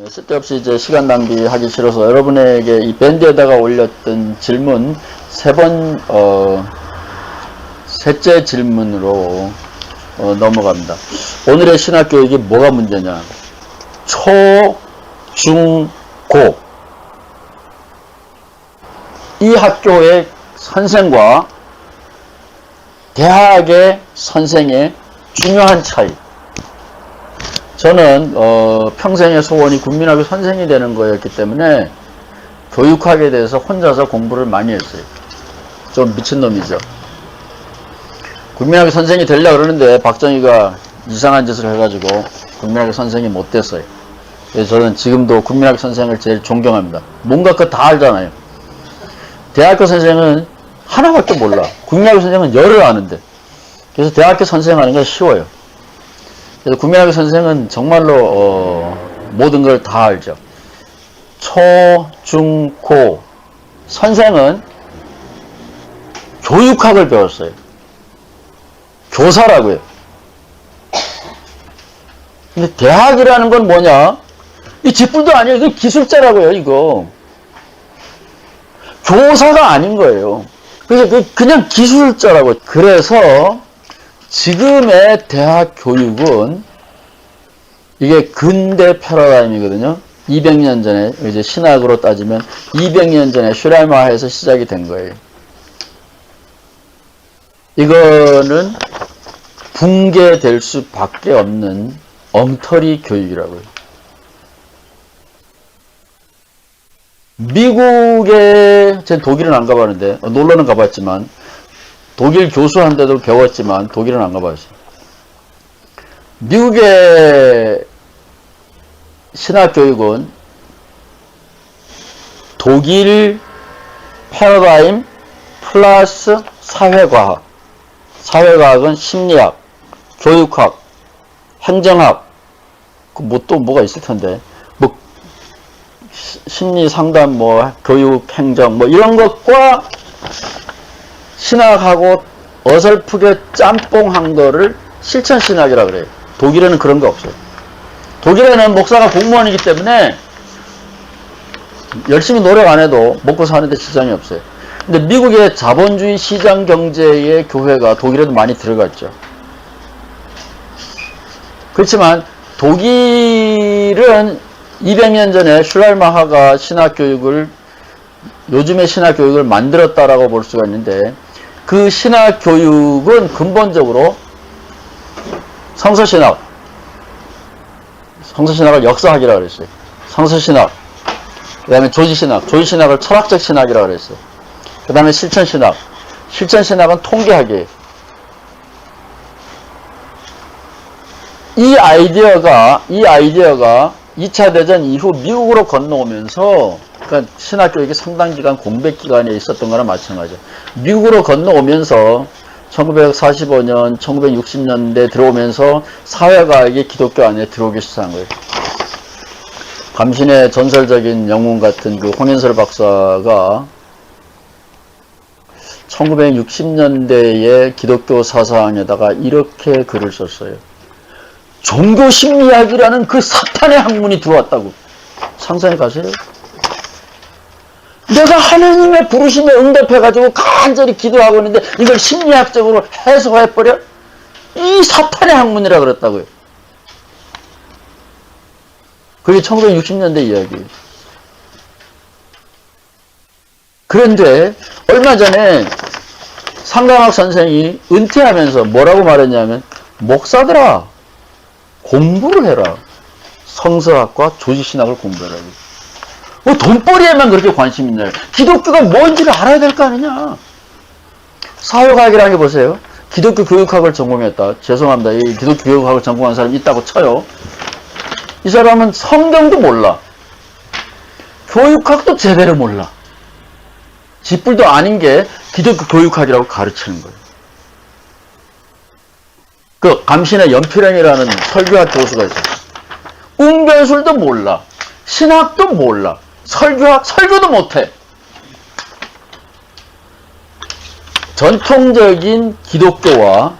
쓸데없이 이제 시간 낭비하기 싫어서 여러분에게 이 밴드에다가 올렸던 질문 셋째 질문으로 넘어갑니다. 오늘의 신학교육이 뭐가 문제냐? 초, 중, 고. 이 학교의 선생과 대학의 선생의 중요한 차이. 저는 평생의 소원이 국민학교 선생이 되는 거였기 때문에 교육학에 대해서 혼자서 공부를 많이 했어요. 좀 미친놈이죠. 국민학교 선생이 되려고 그러는데 박정희가 이상한 짓을 해가지고 국민학교 선생이 못 됐어요. 그래서 저는 지금도 국민학교 선생을 제일 존경합니다. 뭔가 그거 다 알잖아요. 대학교 선생은 하나밖에 몰라. 국민학교 선생은 열을 아는데. 그래서 대학교 선생하는 건 쉬워요. 그래서 국민학교 선생은 정말로 모든 걸 다 알죠. 초, 중, 고. 선생은 교육학을 배웠어요. 교사라고요. 근데 대학이라는 건 뭐냐? 이 뒷불도 아니에요. 이거 기술자라고요, 이거. 교사가 아닌 거예요. 그래서 그냥 기술자라고. 그래서 지금의 대학 교육은 이게 근대 패러다임이거든요. 200년 전에 이제 신학으로 따지면 200년 전에 슈랄마하에서 시작이 된 거예요. 이거는 붕괴될 수밖에 없는 엉터리 교육이라고요. 미국에, 제 독일은 안 가봤는데, 놀러는 가봤지만, 독일 교수한테도 배웠지만, 독일은 안 가봤어요. 미국의 신학교육은 독일 패러다임 플러스 사회과학. 사회과학은 심리학, 교육학, 행정학, 또 뭐가 있을 텐데, 심리 상담, 교육, 행정, 이런 것과 신학하고 어설프게 짬뽕한 거를 실천신학이라 그래요. 독일에는 그런 거 없어요. 독일에는 목사가 공무원이기 때문에 열심히 노력 안 해도 먹고 사는데 지장이 없어요. 근데 미국의 자본주의 시장 경제의 교회가 독일에도 많이 들어갔죠. 그렇지만 독일은 200년 전에 슈랄마하가 신학교육을, 요즘의 신학교육을 만들었다라고 볼 수가 있는데, 그 신학교육은 근본적으로 성서신학을 역사학이라고 그랬어요. 성서신학, 그 다음에 조지신학을 철학적 신학이라고 그랬어요. 그 다음에 실천신학은 통계학이에요. 이 아이디어가 2차 대전 이후 미국으로 건너오면서, 그러니까 신학교육이 상당 기간 공백기간에 있었던 거나 마찬가지죠. 미국으로 건너오면서 1945년, 1960년대 들어오면서 사회과학이 기독교 안에 들어오기 시작한 거예요. 감신의 전설적인 영웅 같은 그 홍현설 박사가 1960년대의 기독교 사상에다가 이렇게 글을 썼어요. 종교 심리학이라는 그 사탄의 학문이 들어왔다고. 상상해 가세요? 내가 하나님의 부르심에 응답해가지고 간절히 기도하고 있는데 이걸 심리학적으로 해석해버려? 이 사탄의 학문이라 그랬다고요. 그게 1960년대 이야기예요. 그런데 얼마 전에 상강학 선생이 은퇴하면서 뭐라고 말했냐면, 목사들아, 공부를 해라. 성서학과 조지신학을 공부해라. 돈벌이에만 그렇게 관심 있나요? 기독교가 뭔지를 알아야 될 거 아니냐. 사회과학이라는 게 보세요. 기독교 교육학을 전공했다. 죄송합니다. 이 기독교 교육학을 전공한 사람이 있다고 쳐요. 이 사람은 성경도 몰라. 교육학도 제대로 몰라. 쥐뿔도 아닌 게 기독교 교육학이라고 가르치는 거예요. 그 감신의 연필행이라는 설교학 교수가 있어요. 웅변술도 몰라. 신학도 몰라. 설교도 못해. 전통적인 기독교와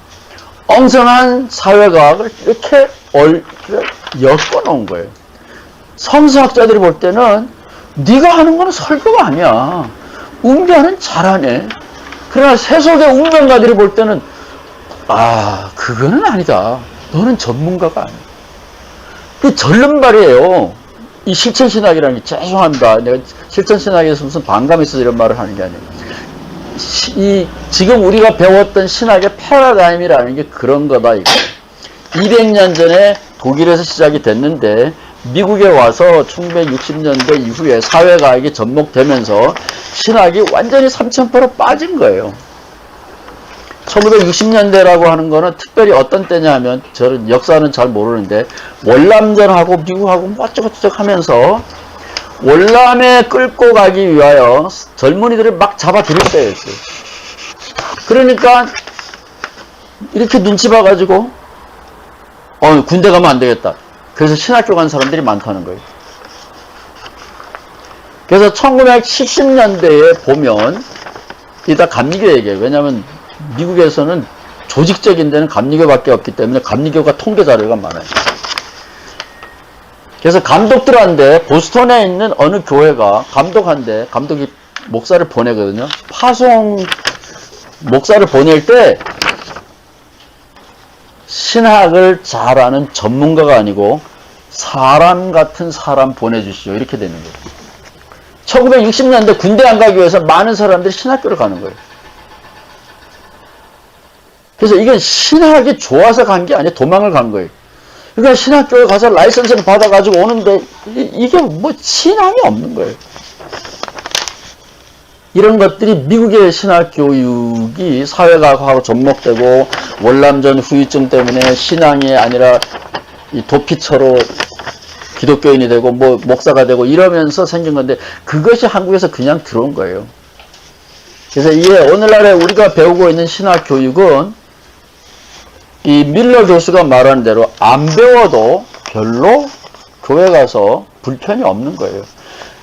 엉성한 사회과학을 이렇게 엮어 놓은 거예요. 성서학자들이 볼 때는 네가 하는 거는 설교가 아니야. 웅변은 잘하네. 그러나 세속의 웅변가들이 볼 때는 그거는 아니다. 너는 전문가가 아니야. 그 절름발이에요. 이 실천신학이라는 게, 죄송합니다. 내가 실천신학에서 무슨 반감이 있어서 이런 말을 하는 게 아니에요. 지금 우리가 배웠던 신학의 패러다임이라는 게 그런 거다, 이거. 200년 전에 독일에서 시작이 됐는데, 미국에 와서 1960년대 이후에 사회과학이 접목되면서 신학이 완전히 3000% 빠진 거예요. 1960년대라고 하는 거는 특별히 어떤 때냐 하면, 저는 역사는 잘 모르는데, 월남전하고 미국하고 어쩌고저쩌고 하면서 월남에 끌고 가기 위하여 젊은이들을 막 잡아들일 때였어요. 그러니까 이렇게 눈치 봐가지고 군대 가면 안 되겠다. 그래서 신학교 간 사람들이 많다는 거예요. 그래서 1970년대에 보면, 이따 감리교 얘기해요. 왜냐하면 미국에서는 조직적인 데는 감리교밖에 없기 때문에 감리교가 통계 자료가 많아요. 그래서 감독들한테 보스턴에 있는 어느 교회가 감독이 목사를 보내거든요. 파송 목사를 보낼 때 신학을 잘 아는 전문가가 아니고 사람 같은 사람 보내주시오, 이렇게 되는 거예요. 1960년대 군대 안 가기 위해서 많은 사람들이 신학교를 가는 거예요. 그래서 이건 신학이 좋아서 간 게 아니라 도망을 간 거예요. 그러니까 신학교에 가서 라이선스를 받아가지고 오는데 이게 뭐 신앙이 없는 거예요. 이런 것들이 미국의 신학교육이 사회과학하고 접목되고 월남전 후유증 때문에 신앙이 아니라 이 도피처로 기독교인이 되고 뭐 목사가 되고 이러면서 생긴 건데, 그것이 한국에서 그냥 들어온 거예요. 그래서 이게 오늘날에 우리가 배우고 있는 신학교육은 이 밀러 교수가 말하는 대로 안 배워도 별로 교회 가서 불편이 없는 거예요.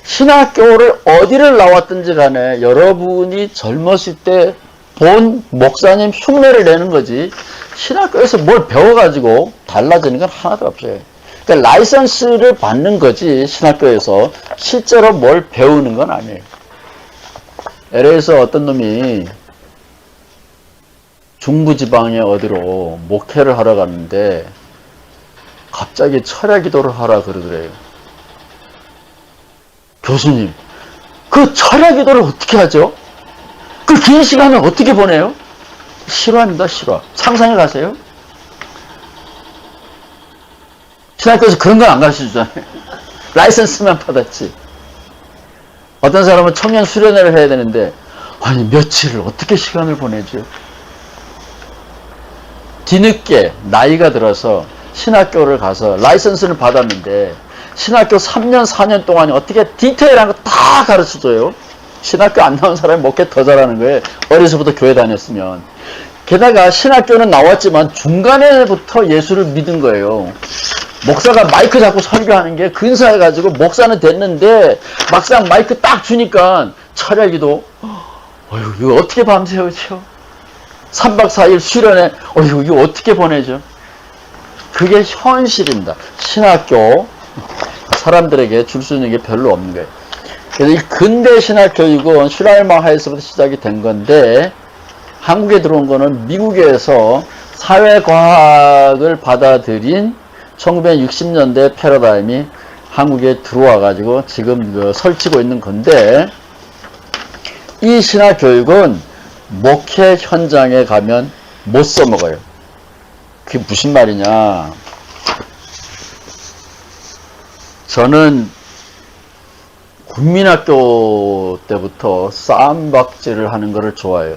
신학교를 어디를 나왔든지 간에 여러분이 젊었을 때 본 목사님 흉내를 내는 거지, 신학교에서 뭘 배워가지고 달라지는 건 하나도 없어요. 그러니까 라이선스를 받는 거지, 신학교에서 실제로 뭘 배우는 건 아니에요. LA에서 어떤 놈이 중부지방에 어디로 목회를 하러 갔는데 갑자기 철야 기도를 하라 그러더래요. 교수님, 그 철야 기도를 어떻게 하죠? 그 긴 시간을 어떻게 보내요? 실화입니다, 실화. 상상해 가세요. 신학교에서 그런 건 안 가르쳐주잖아요. 라이선스만 받았지. 어떤 사람은 청년 수련회를 해야 되는데, 아니 며칠을 어떻게 시간을 보내죠? 뒤늦게 나이가 들어서 신학교를 가서 라이선스를 받았는데, 신학교 3년 4년 동안 어떻게 디테일한 거 다 가르쳐줘요. 신학교 안 나온 사람이 목회 더 잘하는 거예요. 어려서부터 교회 다녔으면. 게다가 신학교는 나왔지만 중간에부터 예수를 믿은 거예요. 목사가 마이크 잡고 설교하는 게 근사해가지고 목사는 됐는데, 막상 마이크 딱 주니까 철야기도, 이거 어떻게 밤새우죠? 3박 4일 수련회, 이거 어떻게 보내죠? 그게 현실입니다. 신학교 사람들에게 줄 수 있는 게 별로 없는 거예요. 그래서 이 근대 신학 교육은 슈라이머 하에서부터 시작이 된 건데, 한국에 들어온 거는 미국에서 사회과학을 받아들인 1960년대 패러다임이 한국에 들어와 가지고 지금 설치고 있는 건데, 이 신학 교육은 목회 현장에 가면 못 써먹어요. 그게 무슨 말이냐? 저는 국민학교 때부터 싸움박질을 하는 것을 좋아해요.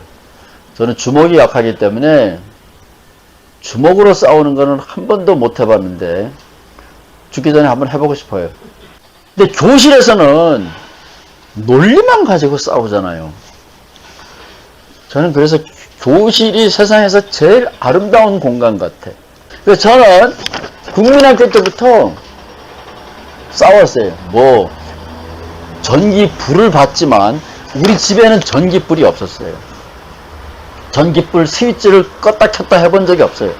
저는 주먹이 약하기 때문에 주먹으로 싸우는 거는 한 번도 못 해봤는데 죽기 전에 한번 해보고 싶어요. 근데 교실에서는 논리만 가지고 싸우잖아요. 저는 그래서 교실이 세상에서 제일 아름다운 공간 같아. 그래서 저는 국민학교 때부터 싸웠어요. 전기불을 받지만 우리 집에는 전기불이 없었어요. 전기불 스위치를 껐다 켰다 해본 적이 없어요.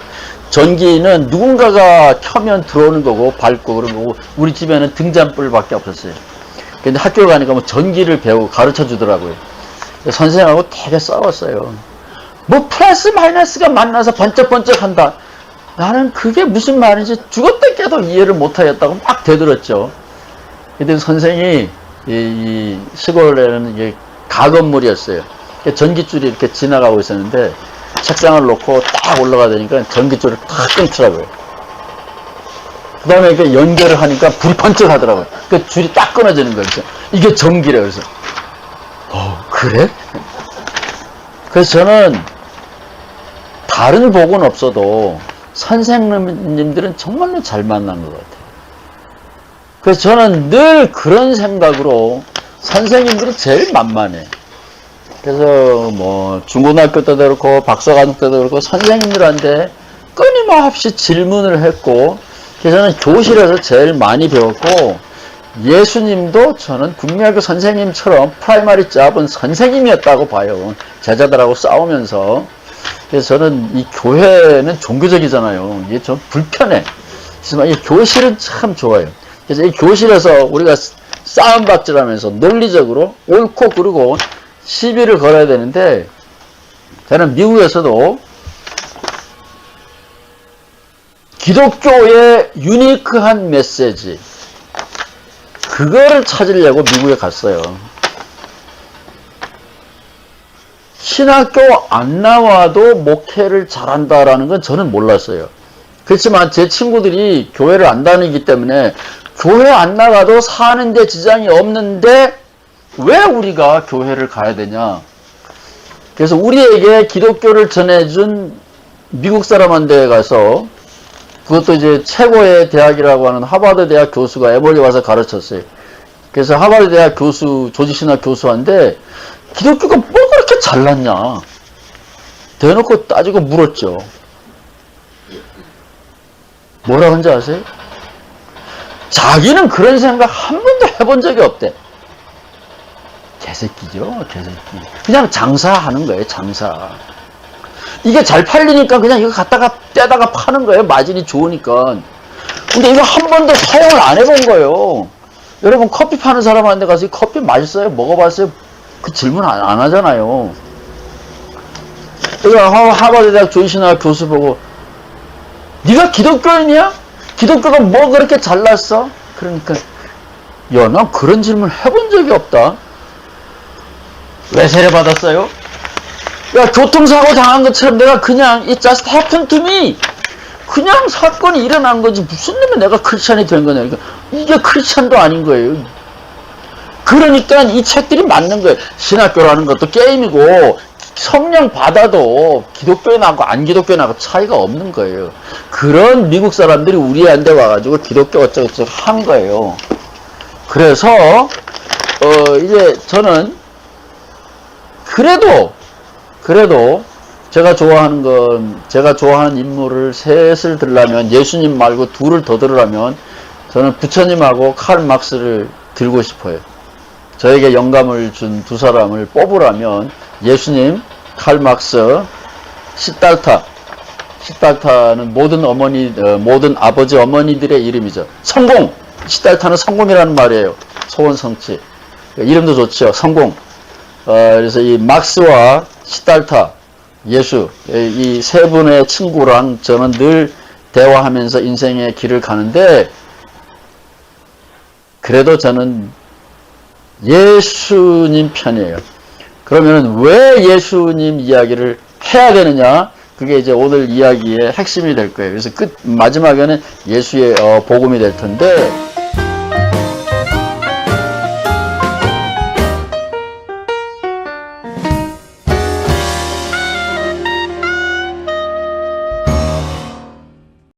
전기는 누군가가 켜면 들어오는 거고 밝고 그런 거고 우리 집에는 등잔불밖에 없었어요. 근데 학교 가니까 뭐 전기를 배우고 가르쳐 주더라고요. 선생님하고 되게 싸웠어요. 뭐 플러스 마이너스가 만나서 번쩍번쩍 한다. 나는 그게 무슨 말인지 죽었다 깨도 이해를 못하겠다고 막 대들었죠. 근데 선생이 이 시골에는 이게 가건물이었어요. 전기줄이 이렇게 지나가고 있었는데 책상을 놓고 딱 올라가니까 전기줄을 탁 끊더라고요. 그 다음에 이렇게 연결을 하니까 불이 번쩍하더라고요. 그 줄이 딱 끊어지는 거예요. 이게 전기래요. 그래서 그래? 그래서 저는 다른 복은 없어도 선생님들은 정말로 잘 만난 것 같아요. 그래서 저는 늘 그런 생각으로 선생님들이 제일 만만해. 그래서 뭐 중고등학교 때도 그렇고 박사과정 때도 그렇고 선생님들한테 끊임없이 질문을 했고, 그래서 저는 교실에서 제일 많이 배웠고, 예수님도 저는 국민학교 선생님처럼 프라이머리 잡은 선생님이었다고 봐요. 제자들하고 싸우면서. 그래서 저는 이 교회는 종교적이잖아요. 이게 좀 불편해. 하지만 이 교실은 참 좋아요. 그래서 이 교실에서 우리가 싸움박질하면서 논리적으로 옳고 그르고 시비를 걸어야 되는데, 저는 미국에서도 기독교의 유니크한 메시지, 그거를 찾으려고 미국에 갔어요. 신학교 안 나와도 목회를 잘한다라는 건 저는 몰랐어요. 그렇지만 제 친구들이 교회를 안 다니기 때문에 교회 안 나가도 사는데 지장이 없는데 왜 우리가 교회를 가야 되냐. 그래서 우리에게 기독교를 전해준 미국 사람한테 가서, 그것도 이제 최고의 대학이라고 하는 하버드 대학 교수가 에벌리 와서 가르쳤어요. 그래서 하버드 대학 교수, 조직신학 교수한테 기독교가 뭐 그렇게 잘났냐 대놓고 따지고 물었죠. 뭐라 그런지 아세요? 자기는 그런 생각 한 번도 해본 적이 없대. 개새끼죠, 개새끼. 그냥 장사하는 거예요, 장사. 이게 잘 팔리니까 그냥 이거 갖다가 떼다가 파는 거예요, 마진이 좋으니까. 근데 이거 한 번도 사용을 안 해본 거예요. 여러분, 커피 파는 사람한테 가서 이 커피 맛있어요? 먹어봤어요? 그 질문 안 하잖아요. 그러니까 하버드 대학 조이신학 교수 보고, 네가 기독교인이야? 기독교가 뭐 그렇게 잘났어? 그러니까, 야, 난 그런 질문 해본 적이 없다. 왜 세례받았어요? 야, 교통사고 당한 것처럼 내가 그냥 it just happened to me, 그냥 사건이 일어난 거지 무슨 놈에 내가 크리스찬이 된 거냐. 그러니까 이게 크리스찬도 아닌 거예요. 그러니까 이 책들이 맞는 거예요. 신학교라는 것도 게임이고 성령 받아도 기독교인하고 안 기독교인하고 차이가 없는 거예요. 그런 미국 사람들이 우리한테 와가지고 기독교 어쩌고저쩌고 한 거예요. 그래서 이제 저는 그래도 제가 좋아하는 인물을 셋을 들려면, 예수님 말고 둘을 더 들으라면 저는 부처님하고 칼 막스를 들고 싶어요. 저에게 영감을 준 두 사람을 뽑으라면 예수님, 칼 막스, 시달타는 모든 아버지 어머니들의 이름이죠. 성공! 시달타는 성공이라는 말이에요. 소원 성취. 이름도 좋죠. 성공. 그래서 이 막스와 시달타, 예수, 이 세 분의 친구랑 저는 늘 대화하면서 인생의 길을 가는데, 그래도 저는 예수님 편이에요. 그러면 왜 예수님 이야기를 해야 되느냐? 그게 이제 오늘 이야기의 핵심이 될 거예요. 그래서 마지막에는 예수의 복음이 될 텐데,